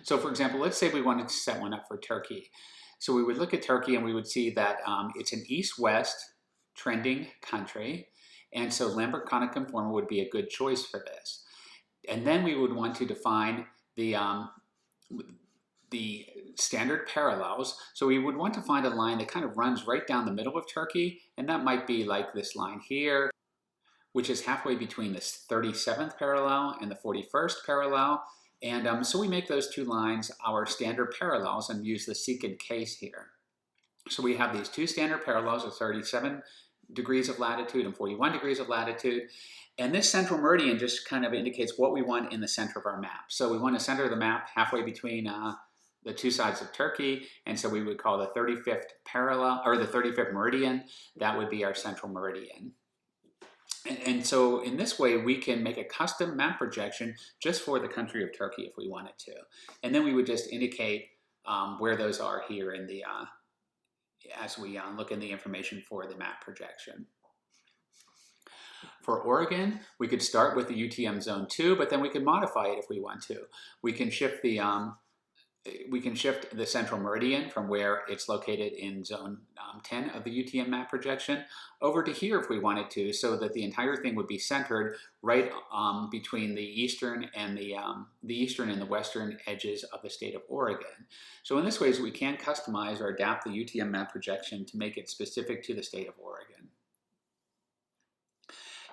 So for example, let's say we wanted to set one up for Turkey. So we would look at Turkey and we would see that it's an east-west trending country. And so Lambert conformal would be a good choice for this. And then we would want to define the standard parallels. So we would want to find a line that kind of runs right down the middle of Turkey. And that might be like this line here, which is halfway between this 37th parallel and the 41st parallel. And so we make those two lines our standard parallels and use the secant case here. So we have these two standard parallels of 37 degrees of latitude and 41 degrees of latitude. And this central meridian just kind of indicates what we want in the center of our map. So we want to center the map halfway between the two sides of Turkey. And so we would call the 35th parallel, or the 35th meridian, that would be our central meridian. And so in this way, we can make a custom map projection just for the country of Turkey if we wanted to. And then we would just indicate where those are here in the, as we look in the information for the map projection. For Oregon, we could start with the UTM Zone 2, but then we could modify it if we want to. We can shift the central meridian from where it's located in zone 10 of the UTM map projection over to here if we wanted to, so that the entire thing would be centered right between the eastern and the western edges of the state of Oregon. So in this way, we can customize or adapt the UTM map projection to make it specific to the state of Oregon.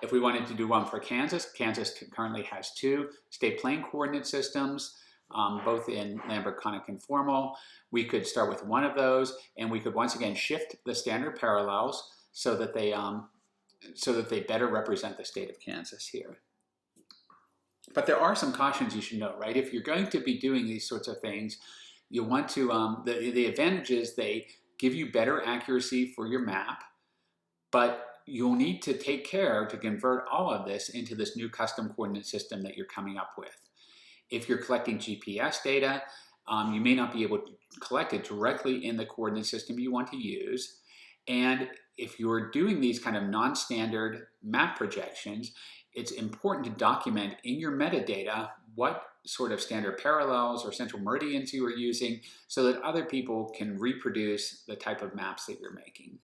If we wanted to do one for Kansas, Kansas currently has two state plane coordinate systems, both in Lambert conformal. We could start with one of those, and we could once again shift the standard parallels so that they better represent the state of Kansas here. But there are some cautions you should know, right? If you're going to be doing these sorts of things, you want to the advantage is they give you better accuracy for your map, but you'll need to take care to convert all of this into this new custom coordinate system that you're coming up with. If you're collecting GPS data, you may not be able to collect it directly in the coordinate system you want to use. And if you're doing these kind of non-standard map projections, it's important to document in your metadata what sort of standard parallels or central meridians you are using so that other people can reproduce the type of maps that you're making.